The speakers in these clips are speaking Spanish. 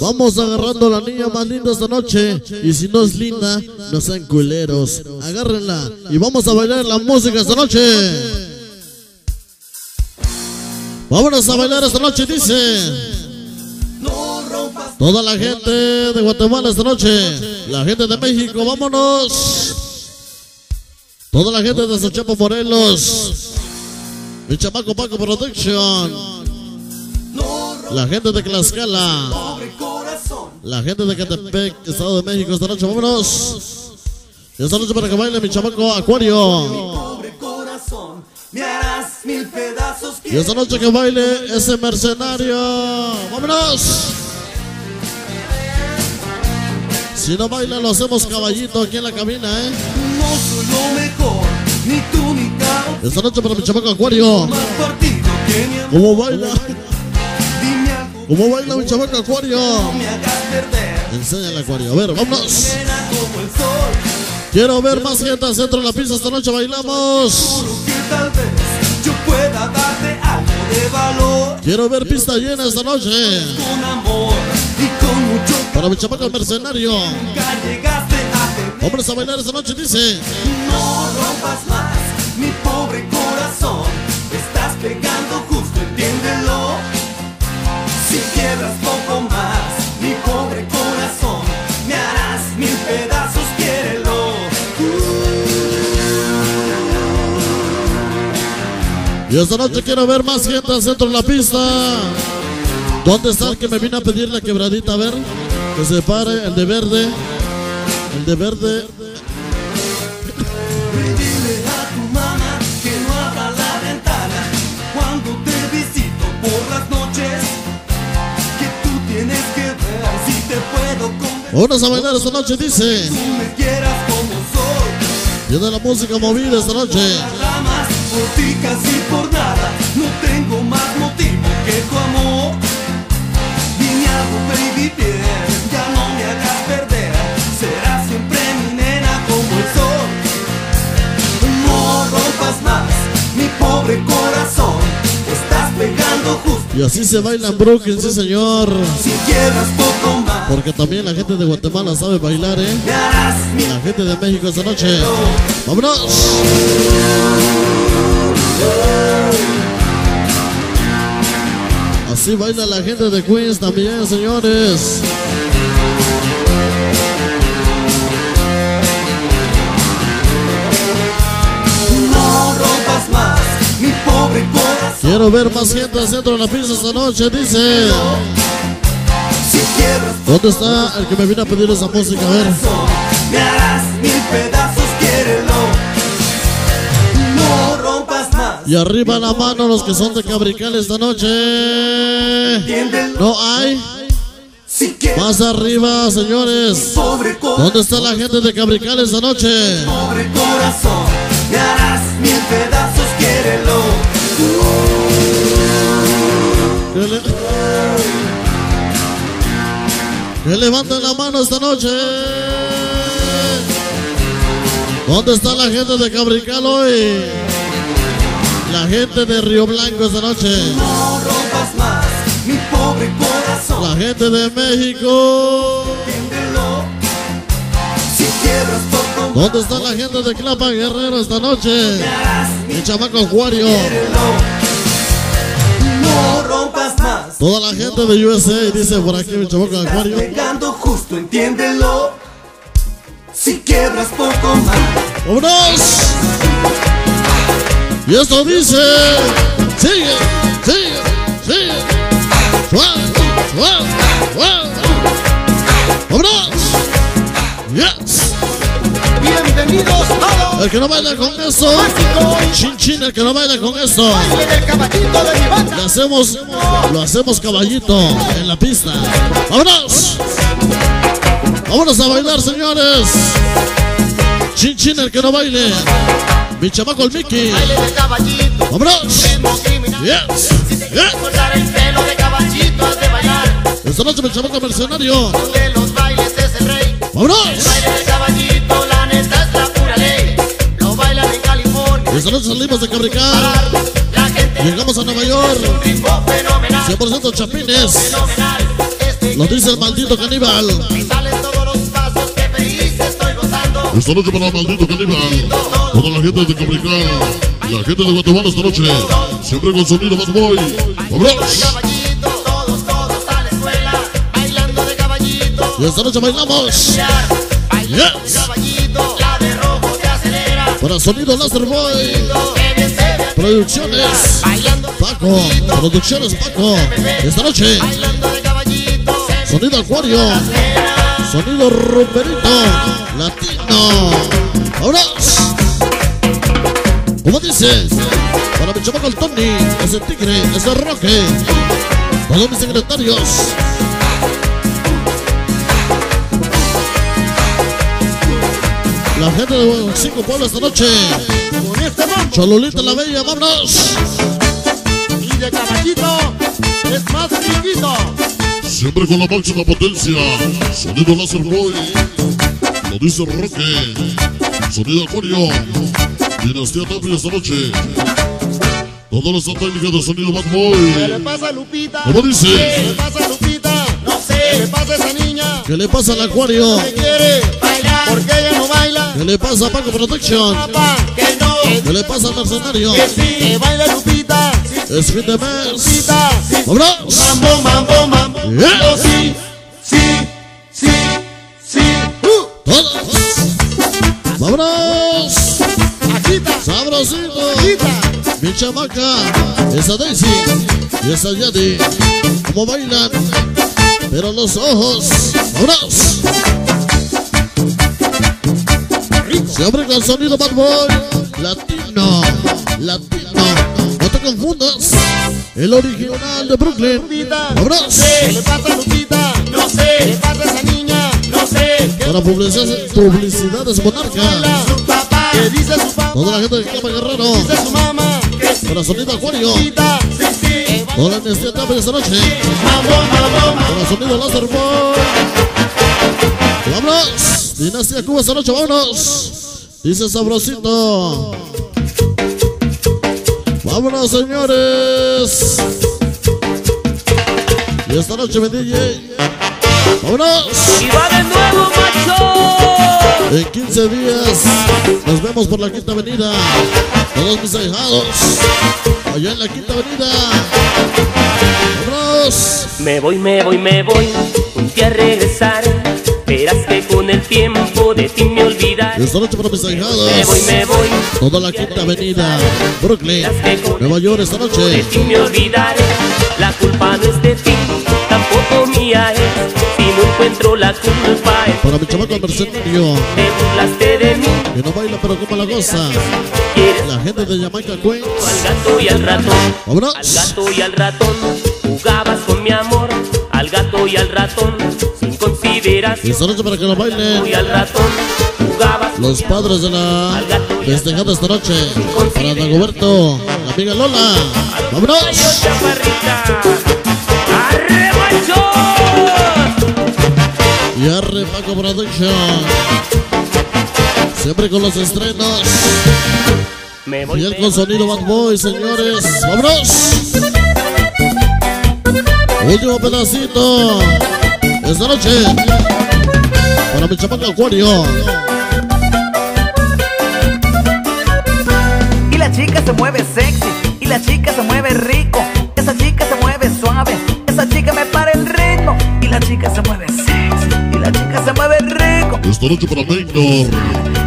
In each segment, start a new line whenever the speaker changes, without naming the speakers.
Vamos agarrando a la niña más linda esta noche. Y si no es linda, no sean culeros. Agárrenla y vamos a bailar la música esta noche. Vámonos a bailar esta noche, dice. Toda la gente de Guatemala esta noche. La gente de México, vámonos. Toda la gente de Xochapa, Morelos. Mi chamaco Paco Production. La gente de Tlaxcala. La gente de Catepec, Estado de México esta noche, vámonos. Esta noche para que baile mi chamaco Acuario. Y esta noche que baile ese mercenario. ¡Vámonos! Si no baila lo hacemos caballito aquí en la cabina, ¿eh?
No soy lo mejor, ni tú ni Cao.
Esta noche para mi chamaco Acuario. ¿Cómo baila? ¿Cómo baila mi chamaco Acuario? Enséñale, Acuario. A ver, vámonos. Quiero ver más gente al centro de la pista esta noche. Bailamos. Quiero ver pista llena esta noche. Para mi chamaco mercenario. Hombres a bailar esta noche, dice.
No rompas más, mi pobre corazón. Estás pegando justo, entiéndelo. Si quiebras poco más, mi pobre corazón, me harás mil pedazos, quiérelo.
Y esta noche quiero ver más gente al centro de la pista. ¿Dónde está el que me vino a pedir la quebradita? A ver, que se pare, el de verde. El de verde.
Dile a tu mamá que no abra la ventana cuando te visito por las noches. Que tú tienes que ver si te puedo convencer.
Vámonos a bailar esta noche, dice.
Tú me quieras como soy.
Viene la música movida esta noche.
Ramas, por ti casi por nada. No tengo más motivo que tu amor. Dime algo, baby, bien. Ya no me hagas perder. Serás siempre mi nena como el sol. No rompas más mi pobre corazón. Estás pegando justo.
Y así se baila en Brooklyn, sí señor.
Si quieras poco más,
Porque también la gente de Guatemala sabe bailar, ¿eh?
me harás mi
La gente de México esta noche. ¡Vámonos! Así baila la gente de Queens también, señores.
No rompas más mi pobre corazón.
Quiero ver más gente al centro de la pista esta noche, dice.
Si quiebras
¿Dónde está el que me vino a pedir esa música? A ver.
me harás mil pedazos, quiérelo. No rompas más.
Y arriba la mano los que son de Cabrical esta noche.
Entiéndelo.
No hay.
Si quieres,
Más arriba, señores.
pobre corazón.
¿Dónde está la gente de Cabrical esta noche?
Pobre corazón, me harás mil pedazos, quiérelo.
Que levanten la mano esta noche. ¿Dónde está la gente de Cabrical hoy? La gente de Río Blanco esta noche.
No rompas más mi pobre corazón.
La gente de México.
Entiéndelo. Si quiebras poco más,
¿Dónde está la gente de Clapa Guerrero esta noche?
me harás mil
El chamaco Acuario.
No rompas más.
Toda la gente de USA dice por aquí mi chamaco
Estás
Acuario.
pegando justo, entiéndelo. Si quiebras poco más,
¡Vámonos! Y esto dice. Sigue, sigue, sigue. Suave, suave, suave. ¡Vámonos! Yes.
Bienvenidos a
El que no baila con eso, chin chin, el que no baila con eso,
baile del caballito de mi banda.
lo hacemos caballito en la pista. ¡Vámonos! ¡Vámonos a bailar, señores! Chin chin, el que no baile. Mi chamaco el Mickey.
Baile del caballito,
¡Vámonos!
ritmo criminal.
Yes,
Si te
yes.
quieres cortar el pelo de caballito, has de bailar.
Esta noche mi chamaco mercenario.
De los bailes es el rey.
¡Vámonos!
El baile del caballito, la neta es la pura ley. Lo bailan en California.
Esta noche salimos de Cabrical.
La gente
Llegamos a Nueva York.
es un ritmo fenomenal.
100% chapines.
Fenomenal. Este
Lo dice el maldito caníbal.
Y salen todos los pasos que feliz estoy gozando.
Esta noche para el maldito caníbal. Toda la gente de Caprical, la gente de Guatemala esta noche. Siempre con sonido Bad Boy. ¡Vámonos!
Caballito, todos a la escuela. Bailando de caballito.
Y esta noche bailamos.
Bailando de caballito. La de rojo te acelera.
Para sonido Laser Boy.
Que bien se ve.
Producciones
Bailando
Paco. Producciones Paco. Esta noche.
bailando de caballito.
Sonido Acuario. Sonido Rumberito. Latino. ¡Vámonos! Como dice, para mi chamaco el Tony, ese tigre, ese Roque, todos mis secretarios. La gente de Cinco Pueblos esta noche.
Con este moncho
Cholulita la Bella, vámonos.
y de caballito es más riquito.
Siempre con la máxima potencia. Sonido Laser Boy. Lo dice Roque. Sonido Acuario. Dinastía Tapia esta noche. Todas las técnicas de sonido Bad
¿Qué le
Boy.
pasa a Lupita?
¿Cómo dice?
¿Qué le pasa a Lupita?
No
¿Qué le
sé
pasa a esa niña?
¿Qué le pasa al Acuario?
¿Qué quiere?
bailar.
¿Por qué ella no baila?
¿Qué le pasa a Paco Protection?
Papá,
Que no.
¿Qué le pasa al mercenario?
Que sí.
que baila Lupita.
Es fin de mes.
Lupita.
¡Vámonos!
Mambo, mambo, mambo.
Yeah.
Mambo, sí, sí, sí, sí.
¡Todos! ¡Vámonos!
Agita,
¡Sabrosito!
agita.
Mi chamaca, esa Daisy y esa Yadi, como bailan, pero los ojos, ¡vámonos! Siempre con sonido Bad Boy, latino, latino, no te confundas, el original de Brooklyn,
Lupita.
¡vámonos!
¿Qué le pasa a Lupita?
No
¿Qué
sé.
le pasa a esa niña?
No sé.
Para publicidades Monarca,
Su papá.
¿Qué dice su papá?
toda la gente de Cama Guerrero,
¿Qué dice su mamá?
Que sí.
para sonido Acuario,
Lupita.
Sí, sí.
toda la Dinastía Tapia esta noche.
Mambo, mambo, mambo.
Para sonido Laser Boy. Vámonos. Dinastía Cuba esta noche, vámonos. Dice Sabrosito. Vámonos, señores. Y esta noche mi DJ. Vámonos.
Y va de nuevo, macho.
En 15 días nos vemos por la Quinta Avenida. Todos mis ahijados. Allá en la Quinta Avenida. Vámonos.
Me voy, un día a regresar. Verás que con el tiempo de ti me olvidaré.
Esta noche para mis ahijados.
Me voy.
Toda la Quinta Avenida, Brooklyn, Nueva York esta
De
noche.
ti me olvidaré. La culpa no es de ti, tampoco mía es. Si no encuentro la culpa es.
Para mi chamaco el mercenario,
Te burlaste de mí.
que no baila pero como la goza.
Quieres
La gente de Jamaica Queens.
al gato y al ratón. Al
Vámonos.
gato y al ratón. Jugabas con mi amor. Al gato y al ratón. Sin consideración.
Esta noche para que lo
Y
bailen
al ratón. Jugabas
los
con mi
padres de la festejada esta noche. Para Dagoberto, la amiga Lola. Vámonos.
Yo, chaparrita. ¡Arre, macho!
Y arre Paco Production. Siempre con los estrenos.
Me voy,
Y el con sonido Bad Boy, señores. Vámonos. Último pedacito. Esta noche. Para mi chamaco Acuario.
Y la chica se mueve sexy, y la chica se mueve rico. Esa chica se mueve suave, esa chica me para el ritmo. Y la chica se mueve sexy, y la chica se mueve rico.
Esta noche para Maynor.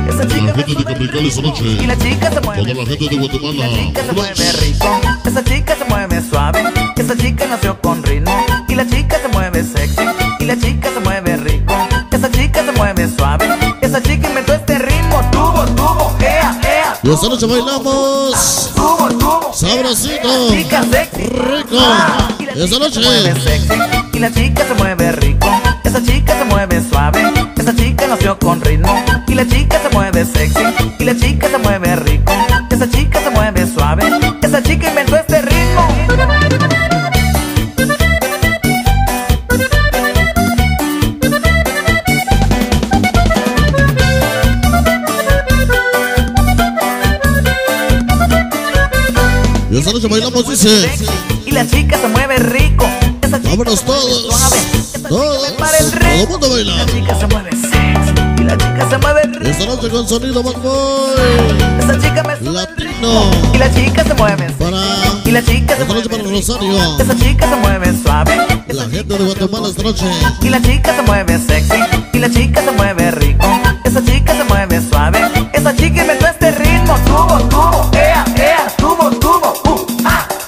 Esa
La
chica
gente de Caprical esta noche.
y la chica se mueve.
Toda la gente de
Y
Guatemala.
la chica se mueve
Vámonos.
rico, esa chica se mueve suave, esa chica nació con ritmo. Y la chica se mueve sexy, y la chica se mueve rico. Esa chica se mueve suave, esa chica inventó este ritmo. Tubo, tubo, ea, ea.
Y esta noche bailamos.
Tubo, tubo,
Sabrosito.
chica sexy.
Rico.
Y la
Esta
chica
noche.
se mueve sexy, y la chica se mueve rico. Esa chica se mueve suave, esa chica nació con ritmo. Y la chica se mueve sexy, y la chica se mueve rico. Esa chica se mueve suave, esa chica inventó este ritmo.
Y esta noche bailamos, dice.
Y la chica se mueve rico. Esa
Vámonos todos. Todos. Todo el mundo baila.
La chica se mueve sexy y la chica se mueve rico.
Esta noche con sonido Bad Boy
Esa chica me sube
Latino.
y la chica se mueve
Para
y la chica se
esta noche
mueve
para
rico.
Rosario.
Esa chica se mueve suave
La gente de Guatemala esta noche.
y la chica se mueve sexy y la chica se mueve rico. Esa chica se mueve suave. Esa chica inventó este ritmo. Tubo, tubo, ea, ea, tubo, tubo,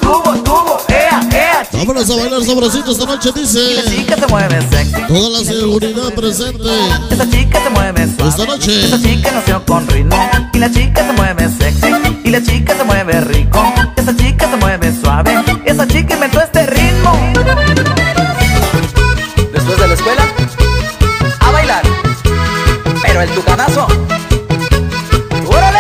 tubo, tubo, ea, ea.
Vámonos a bailar sobrecito esta noche,
Y la
dice.
chica se mueve sexy.
Toda la seguridad presente.
Esa chica se mueve suave.
Esta noche.
Esa chica nació con ritmo. Y la chica se mueve sexy. Y la chica se mueve rico. Esa chica se mueve suave. Esa chica inventó este ritmo. Después de la escuela, a bailar. Pero el tucanazo. ¡Órale!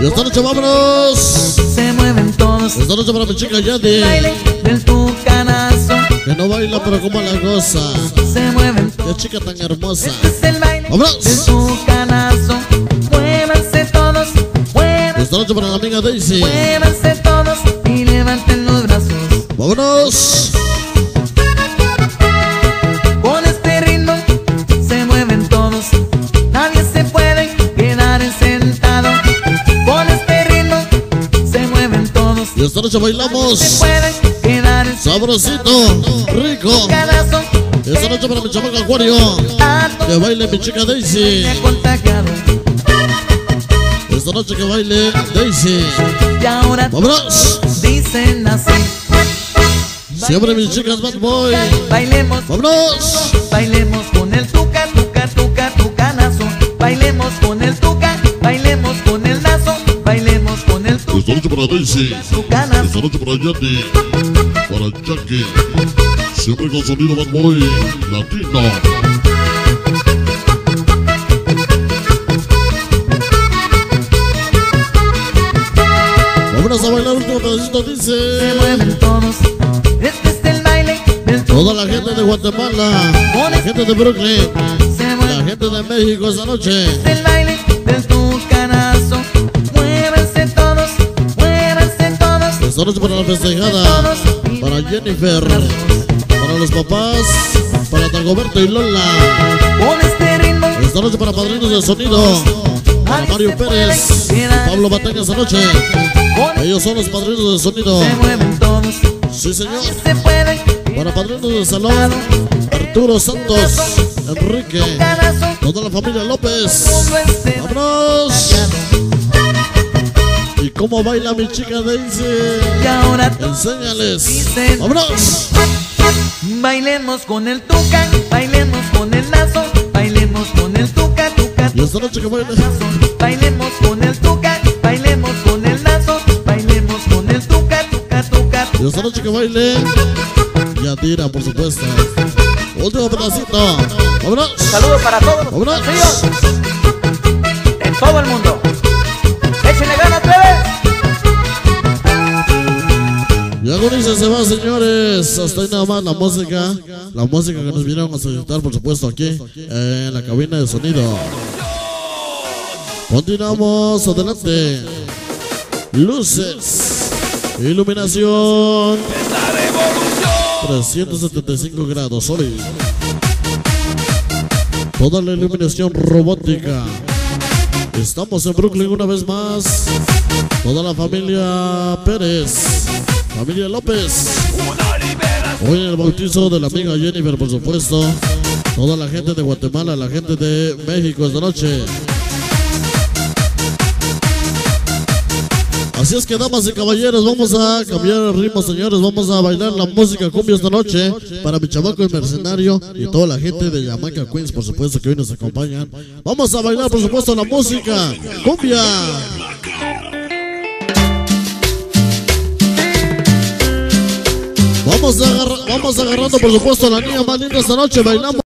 Y esta noche vámonos.
Se mueven todos.
Esta noche para mi chica
Baile
Yadi,
del tucanazo.
que no baila pero como la goza.
Se mueven todos.
Qué chica tan hermosa.
Este es el baile
¡Vámonos!
del tucanazo. Muévanse todos. Muévanse.
Esta noche para la amiga Daisy.
Muévanse todos y levanten los brazos.
Vámonos.
Con este ritmo se mueven todos. Nadie se puede quedar sentado. Con este ritmo se mueven todos.
Y esta noche
Se
bailamos.
puede quedar
Sabrosito, rico.
canazo.
Esta noche para mi chamaco Acuario, que baile mi chica Daisy.
Me ha contagiado.
Esta noche que baile Daisy.
Y ahora
Vámonos.
dicen así.
Siempre mis chicas Bad Boy.
Bailemos,
Vámonos.
bailemos con el tuca, tuca, tuca, tucanazo. Bailemos con el tuca, bailemos con el nazo. Bailemos con el tuca,
Esta noche para Daisy.
tucanazo.
Esta noche para Yadi. Para Jackie. Siempre con sonido Bad Boy Latino. Vámonos a bailar último pedacito,
Se
dice.
mueven todos. Este es el baile del tuca.
Toda la gente de Guatemala, la gente de Brooklyn,
Se
la
mueven.
gente de México esta noche.
Este es el baile del tucanazo. Muévanse todos, muévanse todos.
Esta noche para la festejada, para Jennifer, para los papás, para Dagoberto y Lola.
Con este ritmo.
Esta noche para padrinos de sonido, para Mario Pérez y Pablo Batalla esta noche.
Con
Ellos son los padrinos de sonido.
se mueven todos.
Sí, señor.
Se puede.
Para padrinos de salón, Arturo Santos, Enrique,
Canazo.
toda la familia López.
Todo este
¡Vámonos! ¿Y cómo baila mi chica Daisy?
y ahora
Enséñales. ¡Vámonos!
bailemos con el tuca, bailemos con el nazo, bailemos con el tuca, tuca,
Y esta noche que baile.
nazo. Bailemos con el tuca, bailemos con el nazo, bailemos con el tuca, tuca, tuca.
Y esta noche que baile. Yadira, por supuesto. Último pedacito. ¡Vámonos!
Saludos para todos los
¡Vámonos!
tíos en todo el mundo. Échenle ganas, plebes.
Y agoniza se va, señores. Hasta ahí nada más la música. La música que nos vinieron a solicitar, por supuesto, aquí en la cabina de sonido. Continuamos adelante. Luces. Iluminación. 375 grados hoy. Toda la iluminación robótica. Estamos en Brooklyn una vez más. Toda la familia Pérez, familia López. Hoy en el bautizo de la amiga Jennifer, por supuesto. Toda la gente de Guatemala, la gente de México esta noche. Así es que, damas y caballeros, vamos a cambiar el ritmo, señores. Vamos a bailar la música cumbia esta noche para mi chamaco el mercenario y toda la gente de Jamaica Queens, por supuesto, que hoy nos acompañan. Vamos a bailar, por supuesto, la música cumbia. Vamos agarrando, por supuesto, a la niña más linda esta noche. Bailamos.